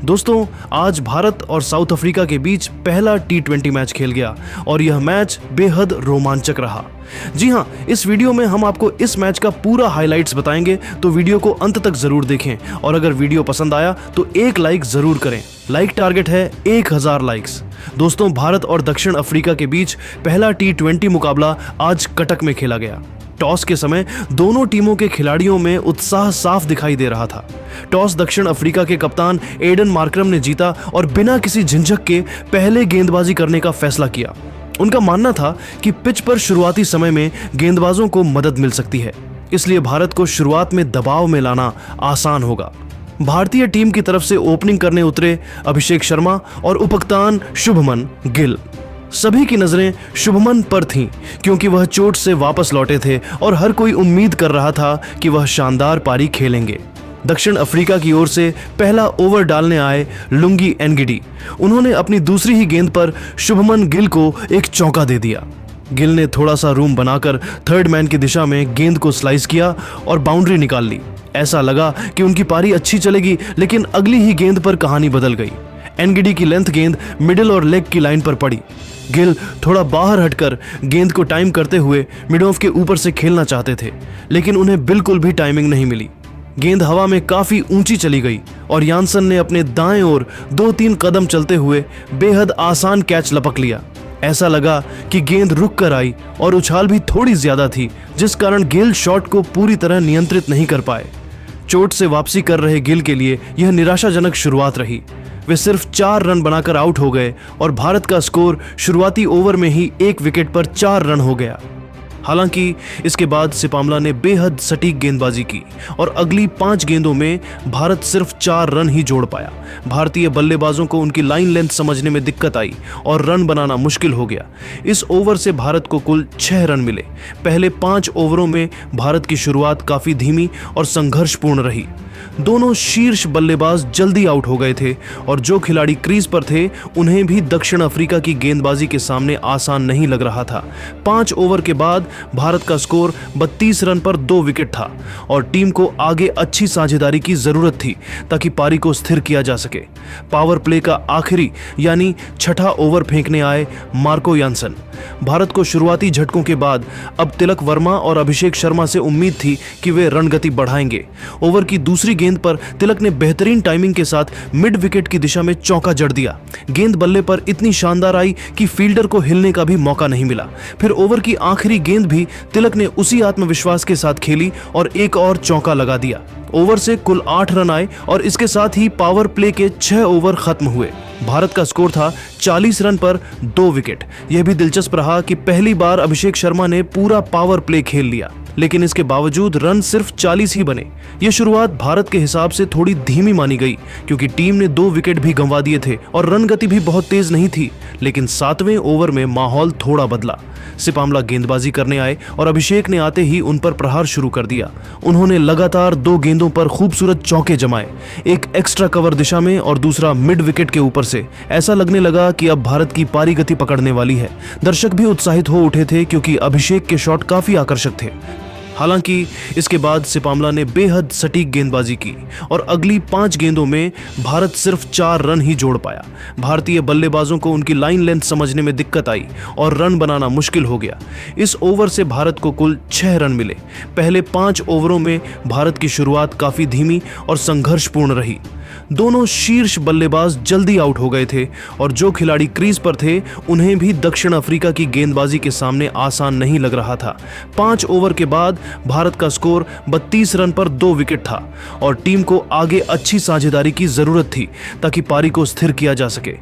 दोस्तों, आज भारत और साउथ अफ्रीका के बीच पहला T20 मैच खेल गया और यह मैच बेहद रोमांचक रहा। जी हां, इस वीडियो में हम आपको इस मैच का पूरा हाइलाइट्स बताएंगे, तो वीडियो को अंत तक जरूर देखें और अगर वीडियो पसंद आया तो एक लाइक जरूर करें। लाइक टारगेट है 1000 लाइक्स। दोस्तों, भारत और दक्षिण अफ्रीका के बीच पहला T20 मुकाबला आज कटक में खेला गया। टॉस के समय दोनों टीमों के खिलाड़ियों में उत्साह साफ दिखाई दे रहा था। टॉस दक्षिण अफ्रीका के कप्तान एडन मार्करम ने जीता और बिना किसी झिझक के पहले गेंदबाजी करने का फैसला किया। उनका मानना था कि पिच पर शुरुआती समय में गेंदबाजों को मदद मिल सकती है, इसलिए भारत को शुरुआत में दबाव में लाना आसान होगा। भारतीय टीम की तरफ से ओपनिंग करने उतरे अभिषेक शर्मा और उपकप्तान शुभमन गिल। सभी की नजरें शुभमन पर थीं, क्योंकि वह चोट से वापस लौटे थे और हर कोई उम्मीद कर रहा था कि वह शानदार पारी खेलेंगे। दक्षिण अफ्रीका की ओर से पहला ओवर डालने आए लुंगी एनगिडी। उन्होंने अपनी दूसरी ही गेंद पर शुभमन गिल को एक चौका दे दिया। गिल ने थोड़ा सा रूम बनाकर थर्ड मैन की दिशा में गेंद को स्लाइस किया और बाउंड्री निकाल ली। ऐसा लगा कि उनकी पारी अच्छी चलेगी, लेकिन अगली ही गेंद पर कहानी बदल गई। एनगिडी की लेंथ गेंद मिडिल और लेग की लाइन पर पड़ी। गिल थोड़ा बाहर हटकर गेंद को टाइम करते हुए मिड ऑफ के ऊपर से खेलना चाहते थे, लेकिन उन्हें बिल्कुल भी टाइमिंग नहीं मिली। गेंद हवा में काफी ऊंची चली गई और यानसन ने अपने दाएं ओर 2-3 कदम चलते हुए बेहद आसान कैच लपक लिया। ऐसा लगा कि गेंद रुक कर आई और उछाल भी थोड़ी ज्यादा थी, जिस कारण गिल शॉट को पूरी तरह नियंत्रित नहीं कर पाए। चोट से वापसी कर रहे गिल के लिए यह निराशाजनक शुरुआत रही। वे सिर्फ 4 रन बनाकर आउट हो गए और भारत का स्कोर शुरुआती ओवर में ही 1 विकेट पर 4 रन हो गया। हालांकि इसके बाद सिपामला ने बेहद सटीक गेंदबाजी की और अगली 5 गेंदों में भारत सिर्फ 4 रन ही जोड़ पाया। भारतीय बल्लेबाजों को उनकी लाइन लेंथ समझने में दिक्कत आई और रन बनाना मुश्किल हो गया। इस ओवर से भारत को कुल 6 रन मिले। पहले 5 ओवरों में भारत की शुरुआत काफी धीमी और संघर्षपूर्ण रही। दोनों शीर्ष बल्लेबाज जल्दी आउट हो गए थे और जो खिलाड़ी क्रीज पर थे उन्हें भी दक्षिण अफ्रीका की गेंदबाजी के सामने आसान नहीं लग रहा था। 5 ओवर के बाद भारत का स्कोर 32 रन पर 2 विकेट था और टीम को आगे अच्छी साझेदारी की जरूरत थी ताकि पारी को स्थिर किया जा सके। पावर प्ले का आखिरी यानी छठा ओवर फेंकने आए मार्को यानसन। भारत को शुरुआती झटकों के बाद अब तिलक वर्मा और अभिषेक शर्मा से उम्मीद थी कि वे रन गति बढ़ाएंगे। ओवर की दूसरी गेंद पर तिलक ने बेहतरीन टाइमिंग के साथ मिड विकेट की दिशा में चौका जड़ दिया। गेंद बल्ले पर इतनी शानदार आई कि फील्डर को हिलने का भी मौका नहीं मिला। फिर ओवर की आखिरी गेंद भी तिलक ने उसी आत्मविश्वास के साथ खेली और एक और चौका लगा दिया। ओवर से कुल 8 रन आए और इसके साथ ही पावर प्ले के 6 ओवर खत्म हुए। भारत का स्कोर था 40 रन पर 2 विकेट। यह भी दिलचस्प रहा कि पहली बार अभिषेक शर्मा ने पूरा पावर प्ले खेल लिया, लेकिन इसके बावजूद रन सिर्फ 40 ही बने। यह शुरुआत भारत के हिसाब से थोड़ी धीमी मानी गई, क्योंकि टीम ने 2 विकेट भी गंवा दिए थे और रन गति भी बहुत तेज नहीं थी। लेकिन 7वें ओवर में माहौल थोड़ा बदला। सिपामला गेंदबाजी करने आए और अभिषेक ने आते ही उन पर प्रहार शुरू कर दिया। उन्होंने लगातार 2 गेंदों पर खूबसूरत चौके जमाए, एक एक्स्ट्रा कवर दिशा में और दूसरा मिड विकेट के ऊपर से। ऐसा लगने लगा कि अब भारत की पारी गति पकड़ने वाली है। दर्शक भी उत्साहित हो उठे थे, क्योंकि अभिषेक के शॉट काफी आकर्षक थे। हालांकि इसके बाद सिपामला ने बेहद सटीक गेंदबाजी की और अगली 5 गेंदों में भारत सिर्फ 4 रन ही जोड़ पाया। भारतीय बल्लेबाजों को उनकी लाइन लेंथ समझने में दिक्कत आई और रन बनाना मुश्किल हो गया। इस ओवर से भारत को कुल 6 रन मिले। पहले 5 ओवरों में भारत की शुरुआत काफी धीमी और संघर्षपूर्ण रही। दोनों शीर्ष बल्लेबाज जल्दी आउट हो गए थे और जो खिलाड़ी क्रीज पर थे उन्हें भी दक्षिण अफ्रीका की गेंदबाजी के सामने आसान नहीं लग रहा था। 5 ओवर के बाद भारत का स्कोर 32 रन पर 2 विकेट था और टीम को आगे अच्छी साझेदारी की जरूरत थी ताकि पारी को स्थिर किया जा सके।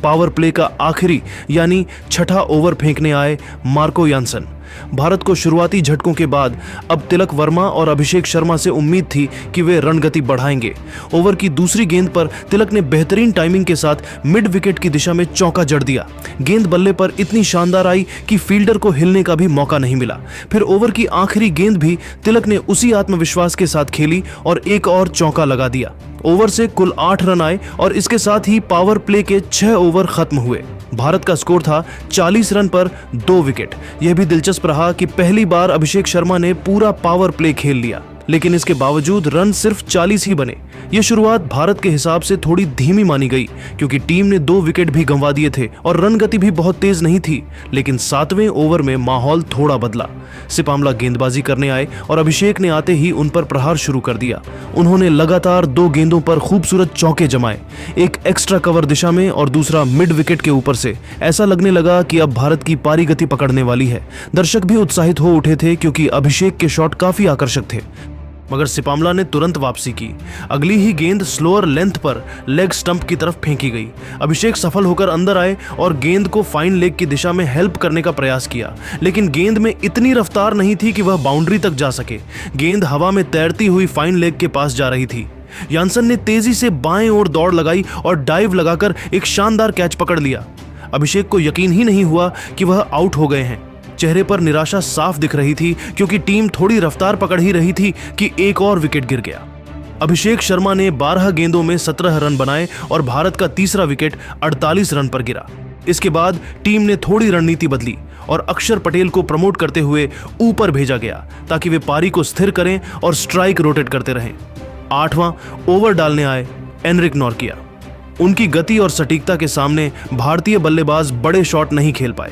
पावर प्ले का आखिरी यानी छठा ओवर फेंकने आए मार्को यानसन। भारत को शुरुआती झटकों के बाद अब तिलक वर्मा और अभिषेक शर्मा से उम्मीद थी कि वे रन गति बढ़ाएंगे। ओवर की दूसरी गेंद पर तिलक ने बेहतरीन टाइमिंग के साथ मिड विकेट की दिशा में चौका जड़ दिया। गेंद बल्ले पर इतनी शानदार आई कि फील्डर को हिलने का भी मौका नहीं मिला। फिर ओवर की आखिरी गेंद भी तिलक ने उसी आत्मविश्वास के साथ खेली और एक और चौका लगा दिया। ओवर से कुल 8 रन आए और इसके साथ ही पावर प्ले के 6 ओवर खत्म हुए। भारत का स्कोर था 40 रन पर 2 विकेट। यह भी दिलचस्प रहा कि पहली बार अभिषेक शर्मा ने पूरा पावर प्ले खेल लिया, लेकिन इसके बावजूद रन सिर्फ 40 ही बने। ये शुरुआत भारत के हिसाब से थोड़ी धीमी मानी गई क्योंकि टीम ने 2 विकेट भी गंवा दिए थे और रन गति भी बहुत तेज नहीं थी। लेकिन 7वें ओवर में माहौल थोड़ा बदला। सिपामला गेंदबाजी करने आए और अभिषेक ने आते ही उन पर प्रहार शुरू कर दिया। उन्होंने लगातार 2 गेंदों पर खूबसूरत चौके जमाए, एक एक्स्ट्रा कवर दिशा में और दूसरा मिड विकेट के ऊपर से। ऐसा लगने लगा कि अब भारत की पारी गति पकड़ने वाली है। दर्शक भी उत्साहित हो उठे थे क्योंकि अभिषेक के शॉट काफी आकर्षक थे। मगर सिपामला ने तुरंत वापसी की। अगली ही गेंद स्लोअर लेंथ पर लेग स्टंप की तरफ फेंकी गई। अभिषेक सफल होकर अंदर आए और गेंद को फाइन लेग की दिशा में हेल्प करने का प्रयास किया, लेकिन गेंद में इतनी रफ्तार नहीं थी कि वह बाउंड्री तक जा सके। गेंद हवा में तैरती हुई फाइन लेग के पास जा रही थी। यानसन ने तेजी से बाएं ओर दौड़ लगाई और डाइव लगाकर एक शानदार कैच पकड़ लिया। अभिषेक को यकीन ही नहीं हुआ कि वह आउट हो गए हैं। चेहरे पर निराशा साफ दिख रही थी क्योंकि टीम थोड़ी रफ्तार पकड़ ही रही थी कि एक और विकेट गिर गया। अभिषेक शर्मा ने 12 गेंदों में 17 रन बनाए और भारत का तीसरा विकेट 48 रन पर गिरा। इसके बाद टीम ने थोड़ी रणनीति बदली और अक्षर पटेल को प्रमोट करते हुए ऊपर भेजा गया ताकि वे पारी को स्थिर करें और स्ट्राइक रोटेट करते रहें। 8वां ओवर डालने आए एनरिक नॉर्किया। उनकी गति और सटीकता के सामने भारतीय बल्लेबाज बड़े शॉट नहीं खेल पाए।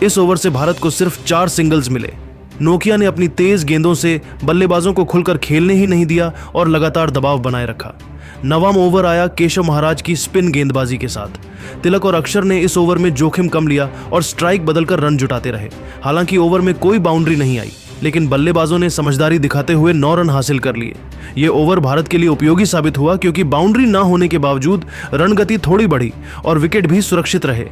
इस ओवर से भारत को सिर्फ 4 सिंगल्स मिले। नोकिया ने अपनी तेज गेंदों से बल्लेबाजों को खुलकर खेलने ही नहीं दिया और लगातार दबाव बनाए रखा। 9वां ओवर आया केशव महाराज की स्पिन गेंदबाजी के साथ। तिलक और अक्षर ने इस ओवर में जोखिम कम लिया और स्ट्राइक बदलकर रन जुटाते रहे। हालांकि ओवर में कोई बाउंड्री नहीं आई, लेकिन बल्लेबाजों ने समझदारी दिखाते हुए 9 रन हासिल कर लिए। ये ओवर भारत के लिए उपयोगी साबित हुआ क्योंकि बाउंड्री न होने के बावजूद रन गति थोड़ी बढ़ी और विकेट भी सुरक्षित रहे।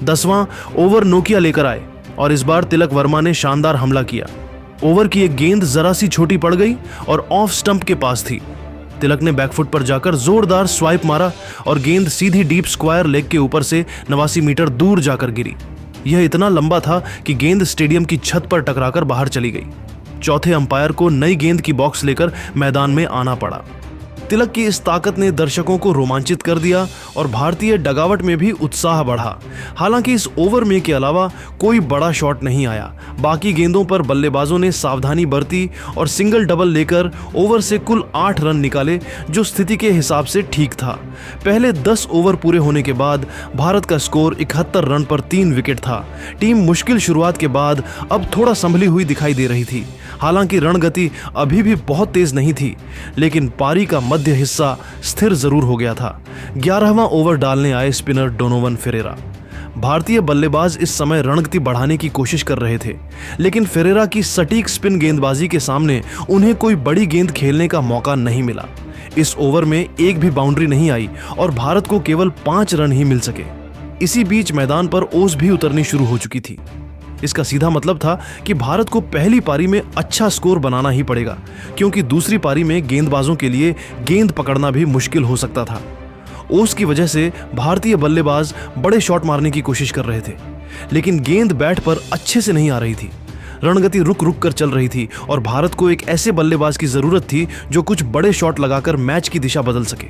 10वां ओवर नोकिया लेकर आए और इस बार तिलक वर्मा ने शानदार हमला किया। ओवर की एक गेंद जरा सी छोटी पड़ गई और ऑफ स्टंप के पास थी। तिलक ने बैकफुट पर जाकर जोरदार स्वाइप मारा और गेंद सीधी डीप स्क्वायर लेग के ऊपर से 89 मीटर दूर जाकर गिरी। यह इतना लंबा था कि गेंद स्टेडियम की छत पर टकराकर बाहर चली गई। चौथे अंपायर को नई गेंद की बॉक्स लेकर मैदान में आना पड़ा। तिलक की इस ताकत ने दर्शकों को रोमांचित कर दिया और भारतीय डगावट में भी उत्साह बढ़ा। हालांकि इस ओवर में के अलावा कोई बड़ा शॉट नहीं आया। बाकी गेंदों पर बल्लेबाजों ने सावधानी बरती और सिंगल डबल लेकर ओवर से कुल 8 रन निकाले, जो स्थिति के हिसाब से ठीक था। पहले 10 ओवर पूरे होने के बाद भारत का स्कोर 71 रन पर 3 विकेट था। टीम मुश्किल शुरुआत के बाद अब थोड़ा संभली हुई दिखाई दे रही थी। हालांकि रणगति अभी भी बहुत तेज नहीं थी, लेकिन पारी का मध्य हिस्सा स्थिर जरूर हो गया था। 11वां ओवर डालने आए स्पिनर डोनोवन फेरेरा। भारतीय बल्लेबाज इस समय रणगति बढ़ाने की कोशिश कर रहे थे, लेकिन फेरेरा की सटीक स्पिन गेंदबाजी के सामने उन्हें कोई बड़ी गेंद खेलने का मौका नहीं मिला। इस ओवर में एक भी बाउंड्री नहीं आई और भारत को केवल 5 रन ही मिल सके। इसी बीच मैदान पर ओस भी उतरनी शुरू हो चुकी थी। इसका सीधा मतलब था कि भारत को पहली पारी में अच्छा स्कोर बनाना ही पड़ेगा, क्योंकि दूसरी पारी में गेंदबाजों के लिए गेंद पकड़ना भी मुश्किल हो सकता था। ओस की वजह से भारतीय बल्लेबाज बड़े शॉट मारने की कोशिश कर रहे थे, लेकिन गेंद बैट पर अच्छे से नहीं आ रही थी। रणगति रुक रुक कर चल रही थी और भारत को एक ऐसे बल्लेबाज की जरूरत थी जो कुछ बड़े शॉट लगाकर मैच की दिशा बदल सके।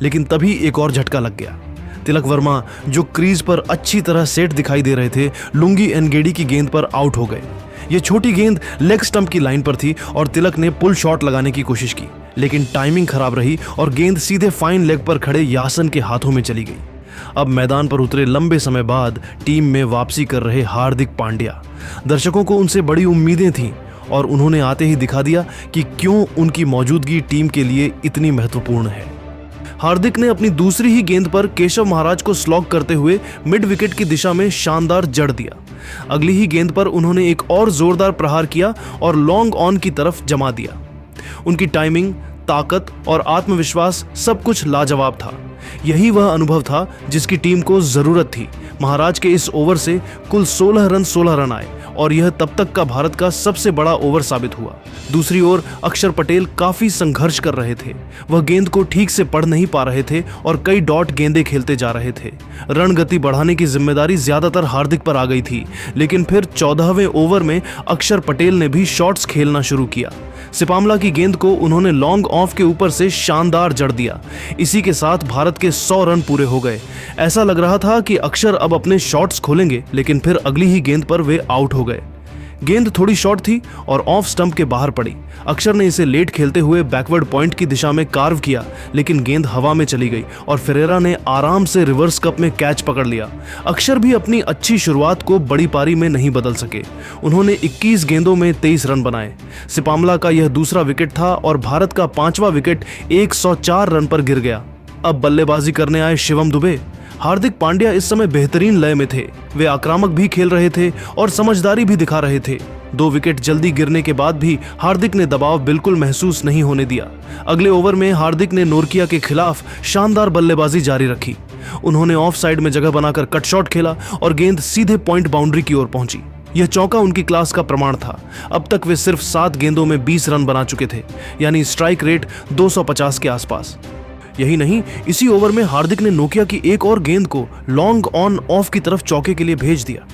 लेकिन तभी एक और झटका लग गया। तिलक वर्मा, जो क्रीज पर अच्छी तरह सेट दिखाई दे रहे थे, लुंगी एनगेडी की गेंद पर आउट हो गए। ये छोटी गेंद लेग स्टंप की लाइन पर थी और तिलक ने पुल शॉट लगाने की कोशिश की, लेकिन टाइमिंग खराब रही और गेंद सीधे फाइन लेग पर खड़े यासन के हाथों में चली गई। अब मैदान पर उतरे लंबे समय बाद टीम में वापसी कर रहे हार्दिक पांड्या। दर्शकों को उनसे बड़ी उम्मीदें थीं और उन्होंने आते ही दिखा दिया कि क्यों उनकी मौजूदगी टीम के लिए इतनी महत्वपूर्ण है। हार्दिक ने अपनी दूसरी ही गेंद पर केशव महाराज को स्लॉग करते हुए मिड विकेट की दिशा में शानदार जड़ दिया। अगली ही गेंद पर उन्होंने एक और जोरदार प्रहार किया और लॉन्ग ऑन की तरफ जमा दिया। उनकी टाइमिंग, ताकत और आत्मविश्वास सब कुछ लाजवाब था। यही वह अनुभव था जिसकी टीम को जरूरत थी। महाराज के इस ओवर से कुल 16 रन आए और यह तब तक का भारत का सबसे बड़ा ओवर साबित हुआ। दूसरी ओर अक्षर पटेल काफी संघर्ष कर रहे थे। वह गेंद को ठीक से पढ़ नहीं पा रहे थे और कई डॉट गेंदें खेलते जा रहे थे। रन गति बढ़ाने की जिम्मेदारी ज्यादातर हार्दिक पर आ गई थी, लेकिन फिर 14वें ओवर में अक्षर पटेल ने भी शॉट्स खेलना शुरू किया। सिपामला की गेंद को उन्होंने लॉन्ग ऑफ के ऊपर से शानदार जड़ दिया। इसी के साथ भारत के 100 रन पूरे हो गए। ऐसा लग रहा था कि अक्षर अब अपने शॉट्स खोलेंगे, लेकिन फिर अगली ही गेंद पर वे आउट हो गए। गेंद थोड़ी शॉर्ट थी और ऑफ स्टंप के बाहर पड़ी। अक्षर ने इसे लेट खेलते हुए बैकवर्ड पॉइंट की दिशा में कार्व किया, लेकिन गेंद हवा में चली गई और फेरेरा ने आराम से रिवर्स कप में कैच पकड़ लिया। अक्षर भी अपनी अच्छी शुरुआत को बड़ी पारी में नहीं बदल सके। उन्होंने 21 गेंदों में 23 रन बनाए। सिपामला का यह दूसरा विकेट था और भारत का 5वां विकेट 104 रन पर गिर गया। अब बल्लेबाजी करने आए शिवम दुबे। हार्दिक पांड्या इस समय बेहतरीन लय में थे। वे आक्रामक भी खेल रहे थे और समझदारी भी दिखा रहे थे। 2 विकेट जल्दी गिरने के बाद भी हार्दिक ने दबाव बिल्कुल महसूस नहीं होने दिया। अगले ओवर में हार्दिक ने नोरकिया के खिलाफ शानदार बल्लेबाजी जारी रखी। उन्होंने ऑफ साइड में जगह बनाकर कट शॉट खेला और गेंद सीधे पॉइंट बाउंड्री की ओर पहुंची। यह चौका उनकी क्लास का प्रमाण था। अब तक वे सिर्फ 7 गेंदों में 20 रन बना चुके थे, यानी स्ट्राइक रेट 250 के आसपास। यही नहीं, इसी ओवर में हार्दिक ने नोकिया की एक और गेंद को लॉन्ग ऑन ऑफ की तरफ चौके के लिए भेज दिया।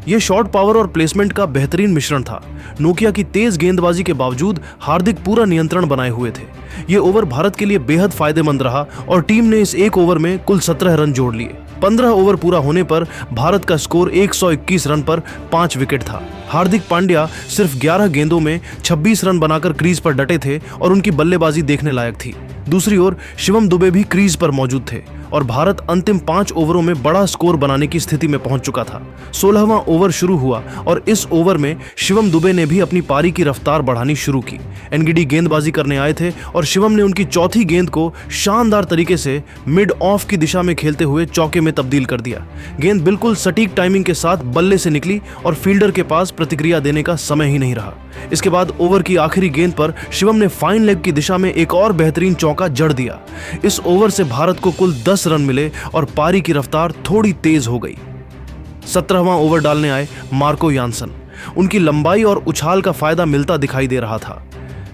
यह शॉट पावर और प्लेसमेंट का बेहतरीन मिश्रण था। नोकिया की तेज गेंदबाजी के बावजूद हार्दिक पूरा नियंत्रण बनाए हुए थे। यह ओवर भारत के लिए बेहद फायदेमंद रहा और टीम ने इस एक ओवर में कुल 17 रन जोड़ लिए। 15 ओवर पूरा होने पर भारत का स्कोर 121 रन पर 5 विकेट था। हार्दिक पांड्या सिर्फ 11 गेंदों में 26 रन बनाकर क्रीज पर डटे थे और उनकी बल्लेबाजी देखने लायक थी। दूसरी ओर शिवम दुबे भी क्रीज पर मौजूद थे और भारत अंतिम 5 ओवरों में बड़ा स्कोर बनाने की स्थिति में पहुंच चुका था। 16वां ओवर शुरू हुआ और इस ओवर में शिवम दुबे ने भी अपनी पारी की रफ्तार बढ़ानी शुरू की। एनगिडी गेंदबाजी करने आए थे और शिवम ने उनकी चौथी गेंद को शानदार तरीके से मिड ऑफ की दिशा में खेलते हुए चौके में तब्दील कर दिया। गेंद बिल्कुल सटीक टाइमिंग के साथ बल्ले से निकली और फील्डर के पास प्रतिक्रिया देने का समय ही नहीं रहा। इसके बाद ओवर की आखिरी गेंद पर शिवम ने फाइन लेग की दिशा में एक और बेहतरीन चौका जड़ दिया। इस ओवर से भारत को कुल 10 रन मिले और पारी की रफ्तार थोड़ी तेज हो गई। 17वां ओवर डालने आए मार्को यानसन। उनकी लंबाई और उछाल का फायदा मिलता दिखाई दे रहा था,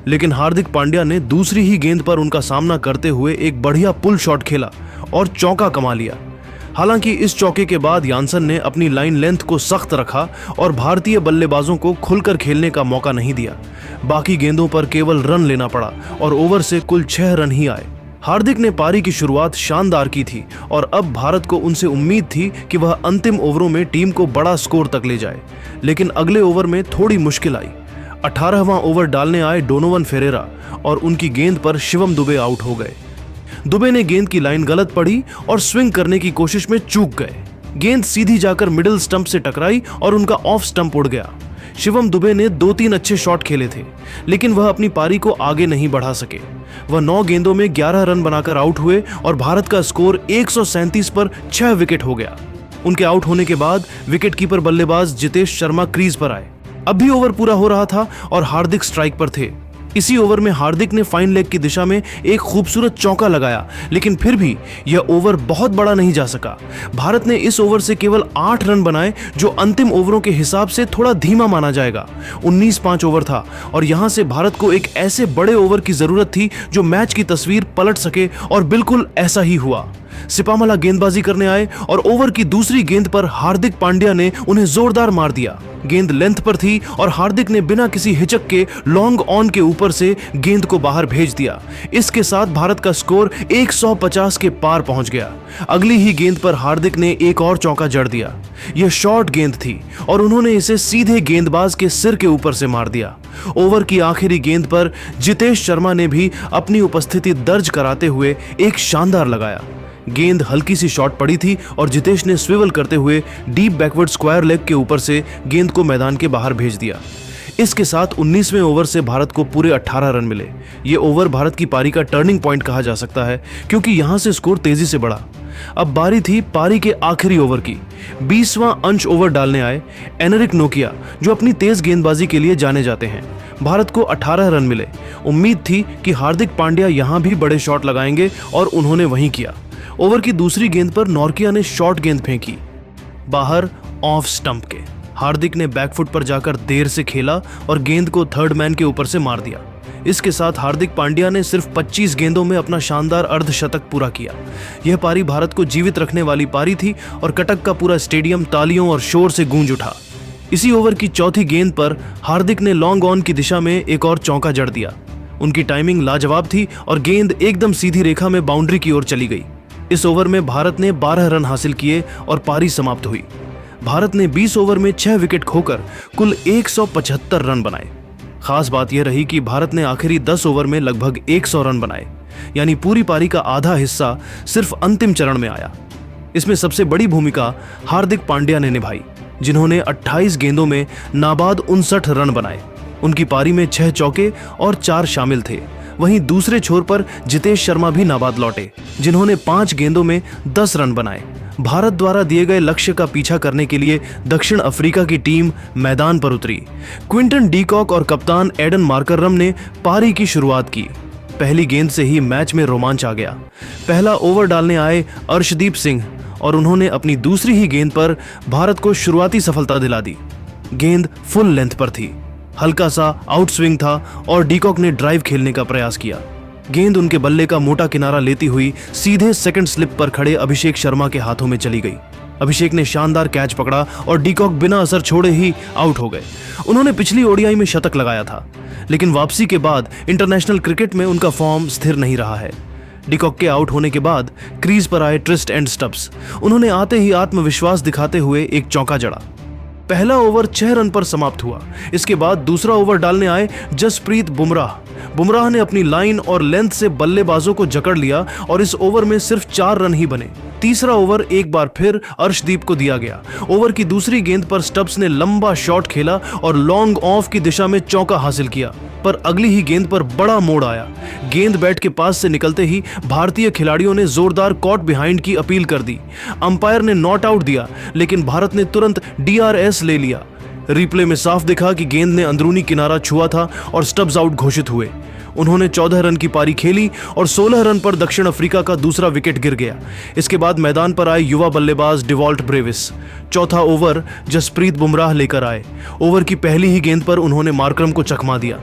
लेकिन हार्दिक पांड्या ने दूसरी ही गेंद पर उनका सामना करते हुए एक बढ़िया पुल शॉट खेला और चौका कमा लिया। हालांकि इस चौके के बाद यानसन ने अपनी लाइन लेंथ को सख्त रखा और भारतीय बल्लेबाजों को खुलकर खेलने का मौका नहीं दिया। बाकी गेंदों पर केवल रन लेना पड़ा और ओवर से कुल 6 रन ही आए। हार्दिक ने पारी की शुरुआत शानदार की थी और अब भारत को उनसे उम्मीद थी कि वह अंतिम ओवरों में टीम को बड़ा स्कोर तक ले जाए, लेकिन अगले ओवर में थोड़ी मुश्किल आई। 18वां ओवर डालने आए डोनोवन फेरेरा और उनकी गेंद पर शिवम दुबे आउट हो गए। दुबे ने गेंद की लाइन गलत पड़ी और स्विंग करने की कोशिश में चूक गए। गेंद सीधी जाकर मिडिल स्टंप से टकराई और उनका ऑफ स्टंप उड़ गया। शिवम दुबे ने 2-3 अच्छे शॉट खेले थे, लेकिन वह अपनी पारी को आगे नहीं बढ़ा सके। वह 9 गेंदों में 11 रन बनाकर आउट हुए और भारत का स्कोर 137 पर 6 विकेट हो गया। उनके आउट होने के बाद विकेट कीपर बल्लेबाज जितेश शर्मा क्रीज पर आए। अब भी ओवर पूरा हो रहा था और हार्दिक स्ट्राइक पर थे। इसी ओवर में हार्दिक ने फाइन लेग की दिशा में एक खूबसूरत चौका लगाया, लेकिन फिर भी यह ओवर बहुत बड़ा नहीं जा सका। भारत ने इस ओवर से केवल 8 रन बनाए, जो अंतिम ओवरों के हिसाब से थोड़ा धीमा माना जाएगा। 19-5 ओवर था और यहां से भारत को एक ऐसे बड़े ओवर की जरूरत थी जो मैच की तस्वीर पलट सके, और बिल्कुल ऐसा ही हुआ। सिपामला गेंदबाजी करने आए और ओवर की दूसरी गेंद पर हार्दिक पांड्या ने उन्हें जोरदार मार दिया। गेंद लेंथ पर थी और हार्दिक ने बिना किसी हिचक के लॉन्ग ऑन के ऊपर से गेंद को बाहर भेज दिया। इसके साथ भारत का स्कोर 150 के पार पहुंच गया। अगली ही गेंद पर हार्दिक ने एक और चौका जड़ दिया। यह शॉर्ट गेंद थी और उन्होंने इसे सीधे गेंदबाज के सिर के ऊपर से मार दिया। ओवर की आखिरी गेंद पर जितेश शर्मा ने भी अपनी उपस्थिति दर्ज कराते हुए एक शानदार लगाया। गेंद हल्की सी शॉट पड़ी थी और जितेश ने स्विवल करते हुए डीप बैकवर्ड स्क्वायर लेग के ऊपर से गेंद को मैदान के बाहर भेज दिया। इसके साथ 19वें ओवर से भारत को पूरे 18 रन मिले। ये ओवर भारत की पारी का टर्निंग पॉइंट कहा जा सकता है, क्योंकि यहां से स्कोर तेजी से बढ़ा। अब बारी थी पारी के आखिरी ओवर की। 20वां अंश ओवर डालने आए एनरिक नोकिया, जो अपनी तेज गेंदबाजी के लिए जाने जाते हैं। भारत को 18 रन मिले। उम्मीद थी कि हार्दिक पांड्या यहां भी बड़े शॉट लगाएंगे और उन्होंने वही किया। ओवर की दूसरी गेंद पर नोरकिया ने शॉर्ट गेंद फेंकी बाहर ऑफ स्टंप के। हार्दिक ने बैकफुट पर जाकर देर से खेला और गेंद को थर्ड मैन के ऊपर से मार दिया। इसके साथ हार्दिक पांड्या ने सिर्फ 25 गेंदों में अपना शानदार अर्धशतक पूरा किया। यह पारी भारत को जीवित रखने वाली पारी थी और कटक का पूरा स्टेडियम तालियों और शोर से गूंज उठा। इसी ओवर की चौथी गेंद पर हार्दिक ने लॉन्ग ऑन की दिशा में एक और चौका जड़ दिया। उनकी टाइमिंग लाजवाब थी और गेंद एकदम सीधी रेखा में बाउंड्री की ओर चली गई। इस ओवर में भारत ने 12 रन हासिल किए और पारी समाप्त हुई। भारत ने 20 ओवर में 6 विकेट खोकर कुल 175 रन बनाए। खास बात यह रही कि भारत ने आखिरी 10 ओवर में लगभग 100 रन बनाए, यानी पूरी पारी का आधा हिस्सा सिर्फ अंतिम चरण में आया। इसमें सबसे बड़ी भूमिका हार्दिक पांड्या ने निभाई, जिन्होंने 28 गेंदों में नाबाद 59 रन बनाए। उनकी पारी में 6 चौके और 4 शामिल थे। वहीं दूसरे छोर पर जितेश शर्मा भी नाबाद लौटे, जिन्होंने 5 गेंदों में 10 रन बनाए। भारत द्वारा दिए गए लक्ष्य का पीछा करने के लिए दक्षिण अफ्रीका की टीम मैदान पर उतरी। क्विंटन डीकॉक और कप्तान एडन मार्करम ने पारी की शुरुआत की। पहली गेंद से ही मैच में रोमांच आ गया। पहला ओवर डालने आए अर्शदीप सिंह और उन्होंने अपनी दूसरी ही गेंद पर भारत को शुरुआती सफलता दिला दी। गेंद फुल लेंथ पर थी, हल्का सा आउट स्विंग था और डीकॉक ने ड्राइव खेलने का प्रयास किया। गेंद उनके बल्ले का मोटा किनारा लेती हुई सीधे सेकंड स्लिप पर खड़े अभिषेक शर्मा के हाथों में चली गई। अभिषेक ने शानदार कैच पकड़ा और डीकॉक बिना असर छोड़े ही आउट हो गए। उन्होंने पिछली ओडीआई में शतक लगाया था, लेकिन वापसी के बाद इंटरनेशनल क्रिकेट में उनका फॉर्म स्थिर नहीं रहा है। डीकॉक के आउट होने के बाद क्रीज पर आए ट्रिस्ट एंड स्टब्स। उन्होंने आते ही आत्मविश्वास दिखाते हुए एक चौका जड़ा। पहला ओवर 6 रन पर समाप्त हुआ। इसके बाद दूसरा ओवर डालने आए जसप्रीत बुमराह। बुमराह ने अपनी लाइन और लेंथ से बल्लेबाजों को जकड़ लिया और इस ओवर में सिर्फ 4 रन ही बने। तीसरा ओवर एक बार फिर अर्शदीप को दिया गया। ओवर की दूसरी गेंद पर स्टब्स ने लंबा शॉट खेला और लॉन्ग ऑफ की दिशा में चौका हासिल किया, पर अगली ही गेंद पर बड़ा मोड़ आया। गेंद बैट के पास से निकलते ही भारतीय खिलाड़ियों ने जोरदार कॉट बिहाइंड की अपील कर दी। अंपायर ने नॉट आउट दिया, लेकिन भारत ने तुरंत DRS ले लिया। रिप्ले में साफ दिखा कि गेंद ने अंदरूनी किनारा छुआ था और स्टब्स आउट घोषित हुए। उन्होंने 14 रन की पारी खेली और 16 रन पर दक्षिण अफ्रीका का दूसरा विकेट गिर गया। इसके बाद मैदान पर आए युवा बल्लेबाज डिवॉल्ट ब्रेविस। चौथा ओवर जसप्रीत बुमराह लेकर आए। ओवर की पहली ही गेंद पर उन्होंने मार्करम को चकमा दिया।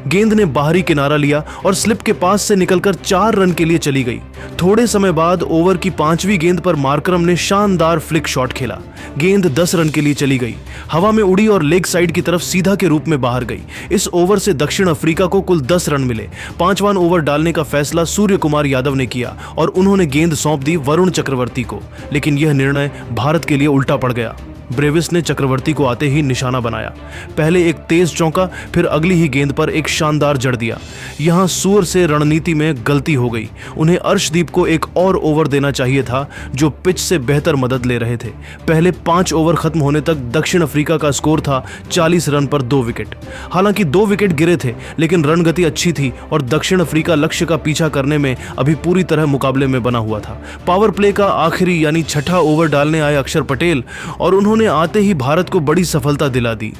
गेंद ने बाहरी किनारा लिया और स्लिप के पास से निकलकर 4 रन के लिए चली गई। थोड़े समय बाद ओवर की 5वीं गेंद पर मार्करम ने शानदार फ्लिक शॉट खेला। गेंद 10 रन के लिए चली गई, हवा में उड़ी और लेग साइड की तरफ सीधा के रूप में बाहर गई। इस ओवर से दक्षिण अफ्रीका को कुल 10 रन मिले। 5वां ओवर डालने का फैसला सूर्य कुमार यादव ने किया और उन्होंने गेंद सौंप दी वरुण चक्रवर्ती को, लेकिन यह निर्णय भारत के लिए उल्टा पड़ गया। ब्रेविस ने चक्रवर्ती को आते ही निशाना बनाया। पहले एक तेज चौका, फिर अगली ही गेंद पर एक शानदार जड़ दिया। यहां सूर से रणनीति में गलती हो गई। उन्हें अर्शदीप को एक और ओवर देना चाहिए था, जो पिच से बेहतर मदद ले रहे थे। पहले 5 ओवर खत्म होने तक दक्षिण अफ्रीका का स्कोर था 40 रन पर 2 विकेट। हालांकि 2 विकेट गिरे थे, लेकिन रन गति अच्छी थी और दक्षिण अफ्रीका लक्ष्य का पीछा करने में अभी पूरी तरह मुकाबले में बना हुआ था। पावर प्ले का आखिरी यानी 6ठा ओवर डालने आए अक्षर पटेल और उन्होंने आते ही भारत को बड़ी सफलता दिला दी।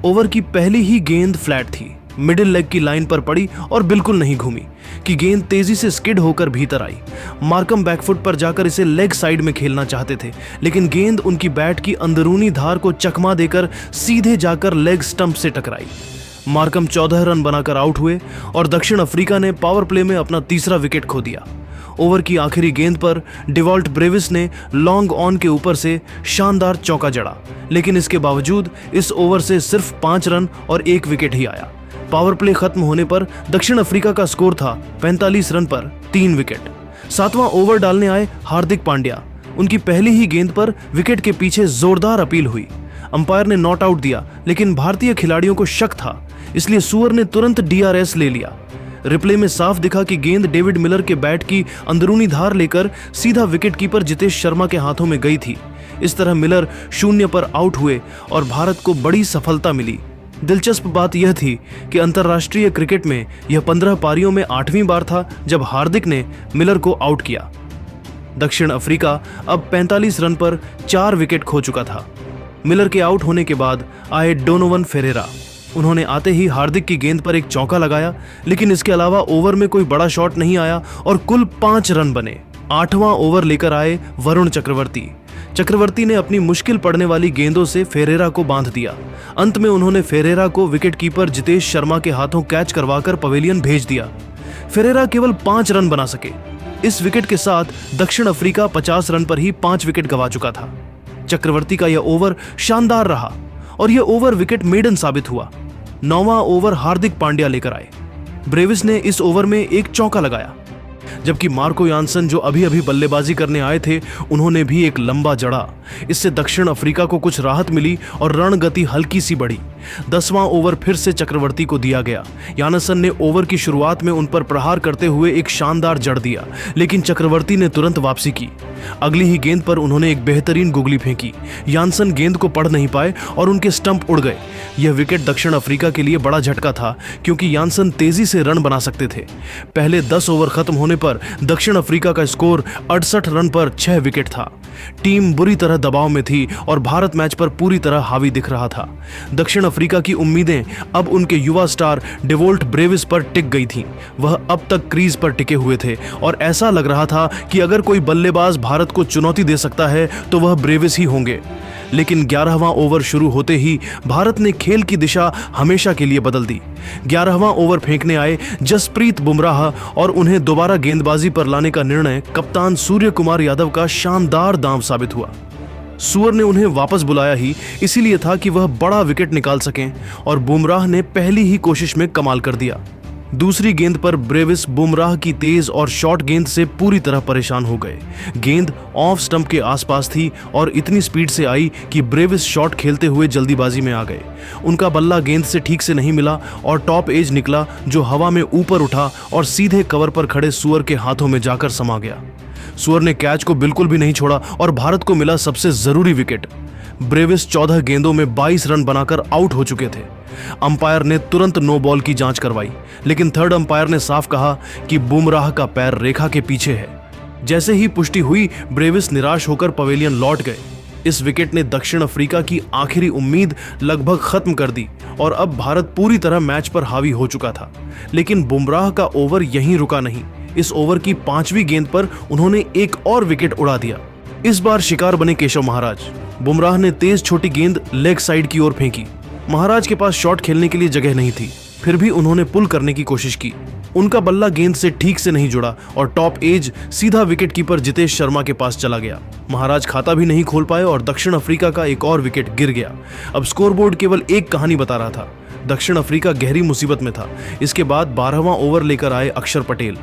ओवर की पहली ही गेंद फ्लैट थी, मिडिल लेग की लाइन पर पड़ी और बिल्कुल नहीं घूमी कि गेंद तेजी से स्किड होकर भीतर आई। मार्करम बैकफुट पर जाकर इसे लेग साइड में खेलना चाहते थे, लेकिन गेंद उनकी बैट की अंदरूनी धार को चकमा देकर सीधे जाकर लेग स्टंप से टकराई। मार्करम 14 रन बनाकर आउट हुए और दक्षिण अफ्रीका ने पावर प्ले में अपना तीसरा विकेट खो दिया। ओवर की आखिरी गेंद पर डिवॉल्ट ब्रेविस ने लॉन्ग ऑन के ऊपर से शानदार चौका जड़ा, लेकिन इसके बावजूद इस ओवर से सिर्फ 5 रन और 1 विकेट ही आया। पावर प्ले खत्म होने पर दक्षिण अफ्रीका का स्कोर था 45 रन पर 3 विकेट। 7वां ओवर डालने आए हार्दिक पांड्या। उनकी पहली ही गेंद पर विकेट के पीछे जोरदार अपील हुई। अंपायर ने नॉट आउट दिया, लेकिन भारतीय खिलाड़ियों को शक था, इसलिए सूअर ने तुरंत DRS ले लिया। रिप्ले में साफ दिखा कि गेंद डेविड मिलर के बैट की अंदरूनी धार लेकर सीधा विकेट कीपर जितेश शर्मा के हाथों में गई थी। इस तरह मिलर 0 पर आउट हुए और भारत को बड़ी सफलता मिली। दिलचस्प बात यह थी कि अंतर्राष्ट्रीय क्रिकेट में यह 15 पारियों में 8वीं बार था जब हार्दिक ने मिलर को आउट किया। दक्षिण अफ्रीका अब 45 रन पर 4 विकेट खो चुका था। मिलर के आउट होने के बाद आए डोनोवन फेरेरा। उन्होंने आते ही हार्दिक की गेंद पर एक चौका लगाया, लेकिन इसके अलावा ओवर में कोई बड़ा शॉट नहीं आया और कुल 5 रन बने। 8वां ओवर लेकर आए वरुण चक्रवर्ती। चक्रवर्ती ने अपनी मुश्किल पड़ने वाली गेंदों से फेरेरा को बांध दिया। अंत में उन्होंने फेरेरा को विकेटकीपर जितेश शर्मा के हाथों कैच करवाकर पवेलियन भेज दिया। फेरेरा केवल 5 रन बना सके। इस विकेट के साथ दक्षिण अफ्रीका 50 रन पर ही 5 विकेट गंवा चुका था। चक्रवर्ती का यह ओवर शानदार रहा और यह ओवर विकेट मेडन साबित हुआ। 9वां ओवर हार्दिक पांड्या लेकर आए। ब्रेविस ने इस ओवर में एक चौका लगाया। जबकि मार्को यानसन जो अभी अभी बल्लेबाजी करने आए थे, उन्होंने भी एक लंबा जड़ा। इससे दक्षिण अफ्रीका को कुछ राहत मिली और रणगति हल्की सी बढ़ी। 10वां ओवर फिर से चक्रवर्ती को दिया गया। यानसन ने ओवर की शुरुआत में उन पर प्रहार करते हुए एक शानदार जड़ दिया, लेकिन चक्रवर्ती ने तुरंत वापसी की। अगली ही गेंद पर उन्होंने एक बेहतरीन गुगली फेंकी। यानसन गेंद को पढ़ नहीं पाए और उनके स्टंप उड़ गए। यह विकेट दक्षिण अफ्रीका के लिए बड़ा झटका था, क्योंकि यानसन तेजी से रन बना सकते थे। पहले 10 ओवर खत्म होने पर दक्षिण अफ्रीका का स्कोर 68 रन पर 6 विकेट था। टीम बुरी तरह दबाव में थी और भारत मैच पर पूरी तरह हावी दिख रहा था। दक्षिण अफ्रीका की उम्मीदें अब उनके युवा स्टार डेवोल्ट ब्रेविस पर टिक गई थीं। वह अब तक क्रीज पर टिके हुए थे और ऐसा लग रहा था कि अगर कोई बल्लेबाज भारत को चुनौती दे सकता है तो वह ब्रेविस ही होंगे। लेकिन 11वां ओवर शुरू होते ही भारत ने खेल की दिशा हमेशा के लिए बदल दी। 11वां ओवर फेंकने आए जसप्रीत बुमराह और उन्हें दोबारा गेंदबाजी पर लाने का निर्णय कप्तान सूर्य कुमार यादव का शानदार दांव साबित हुआ। सूअर ने उन्हें वापस बुलाया ही इसीलिए था कि वह बड़ा विकेट निकाल सकें, और बुमराह ने पहली ही कोशिश में कमाल कर दिया। दूसरी गेंद पर ब्रेविस बुमराह की तेज और शॉर्ट गेंद से पूरी तरह परेशान हो गए। गेंद ऑफ स्टंप के आसपास थी और इतनी स्पीड से आई कि ब्रेविस शॉट खेलते हुए जल्दीबाजी में आ गए। उनका बल्ला गेंद से ठीक से नहीं मिला और टॉप एज निकला, जो हवा में ऊपर उठा और सीधे कवर पर खड़े सूअर के हाथों में जाकर समा गया। सूअर ने कैच को बिल्कुल भी नहीं छोड़ा और भारत को मिला सबसे जरूरी विकेट। ब्रेविस 14 गेंदों में 22 रन बनाकर आउट हो चुके थे। अंपायर ने तुरंत नो बॉल की जांच करवाई, लेकिन थर्ड अंपायर ने साफ कहा कि बुमराह का पैर रेखा के पीछे है। जैसे ही पुष्टि हुई, ब्रेविस निराश होकर पवेलियन लौट गए। इस विकेट ने दक्षिण अफ्रीका की आखिरी उम्मीद लगभग खत्म कर दी और अब भारत पूरी तरह मैच पर हावी हो चुका था। लेकिन बुमराह का ओवर यहीं रुका नहीं। इस ओवर की 5वीं गेंद पर उन्होंने एक और विकेट उड़ा दिया। इस बार शिकार बने केशव महाराज। बुमराह ने तेज छोटी गेंद लेग साइड की ओर फेंकी। महाराज के पास शॉट खेलने के लिए जगह नहीं थी, फिर भी उन्होंने पुल करने की कोशिश की। उनका बल्ला गेंद से ठीक से नहीं जुड़ा और टॉप एज सीधा विकेट कीपर जितेश शर्मा के पास चला गया। महाराज खाता भी नहीं खोल पाए और दक्षिण अफ्रीका का एक और विकेट गिर गया। अब स्कोरबोर्ड केवल एक कहानी बता रहा था। दक्षिण अफ्रीका गहरी मुसीबत में था। इसके बाद 12वां ओवर लेकर आए अक्षर पटेल।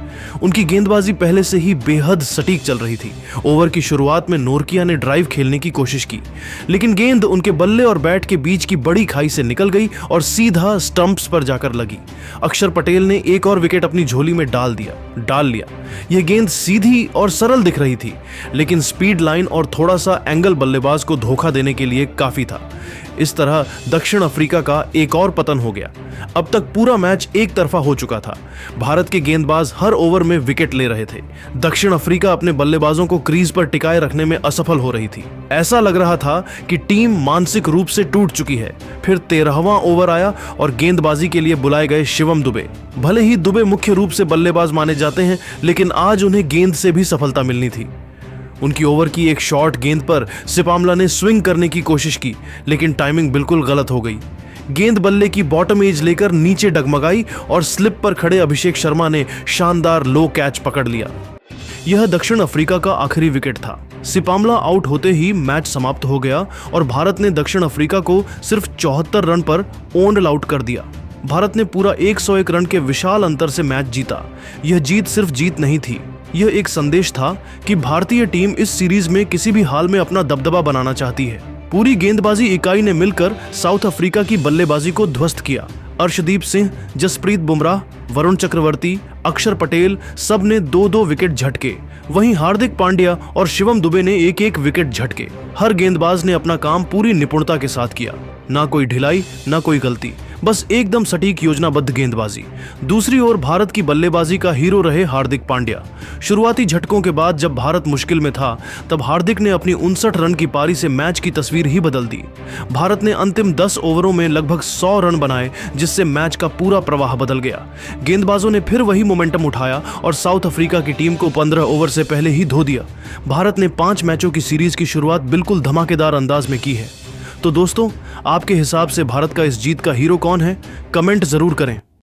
उनकी गेंदबाजी पहले से ही बेहद सटीक चल रही थी। ओवर की शुरुआत में नोरकिया ने ड्राइव खेलने की कोशिश की, लेकिन गेंद उनके बल्ले और बैट के बीच की बड़ी खाई से निकल गई और सीधा स्टंप्स पर जाकर लगी। अक्षर पटेल ने एक और विकेट अपनी झोली में डाल लिया। यह गेंद सीधी और सरल दिख रही थी, लेकिन स्पीड लाइन और थोड़ा सा एंगल बल्लेबाज को धोखा देने के लिए काफी था। इस तरह दक्षिण अफ्रीका का एक और पतन हो गया। अब तक पूरा मैच एक तरफा हो चुका था। भारत के गेंदबाज हर ओवर में विकेट ले रहे थे। दक्षिण अफ्रीका अपने बल्लेबाजों को क्रीज पर टिकाए रखने में असफल हो रही थी। ऐसा लग रहा था कि टीम मानसिक रूप से टूट चुकी है। फिर 13वां ओवर आया और गेंदबाजी के लिए बुलाए गए शिवम दुबे। भले ही दुबे मुख्य रूप से बल्लेबाज माने जाते हैं, लेकिन आज उन्हें गेंद से भी सफलता मिलनी थी। उनकी ओवर की एक शॉर्ट गेंद पर सिपामला ने स्विंग करने की कोशिश की, लेकिन टाइमिंग बिल्कुल गलत हो गई। गेंद बल्ले की बॉटम एज लेकर नीचे डगमगाई और स्लिप पर खड़े अभिषेक शर्मा ने शानदार लो कैच पकड़ लिया। यह दक्षिण अफ्रीका का आखिरी विकेट था। सिपामला आउट होते ही मैच समाप्त हो गया और भारत ने दक्षिण अफ्रीका को सिर्फ 74 रन पर ओन आउट कर दिया। भारत ने पूरा 101 रन के विशाल अंतर से मैच जीता। यह जीत सिर्फ जीत नहीं थी, यह एक संदेश था कि भारतीय टीम इस सीरीज में किसी भी हाल में अपना दबदबा बनाना चाहती है। पूरी गेंदबाजी इकाई ने मिलकर साउथ अफ्रीका की बल्लेबाजी को ध्वस्त किया। अर्शदीप सिंह, जसप्रीत बुमराह, वरुण चक्रवर्ती, अक्षर पटेल सब ने 2-2 विकेट झटके। वहीं हार्दिक पांड्या और शिवम दुबे ने एक एक विकेट झटके। हर गेंदबाज ने अपना काम पूरी निपुणता के साथ किया। ना कोई ढिलाई, ना कोई गलती, बस एकदम सटीक योजनाबद्ध गेंदबाजी। दूसरी ओर भारत की बल्लेबाजी का हीरो रहे हार्दिक पांड्या। शुरुआती झटकों के बाद जब भारत मुश्किल में था, तब हार्दिक ने अपनी 59 रन की पारी से मैच की तस्वीर ही बदल दी। भारत ने अंतिम 10 ओवरों में लगभग 100 रन बनाए, जिससे मैच का पूरा प्रवाह बदल गया। गेंदबाजों ने फिर वही मोमेंटम उठाया और साउथ अफ्रीका की टीम को 15 ओवर से पहले ही धो दिया। भारत ने 5 मैचों की सीरीज की शुरुआत बिल्कुल धमाकेदार अंदाज में की है। तो दोस्तों, आपके हिसाब से भारत का इस जीत का हीरो कौन है? कमेंट जरूर करें।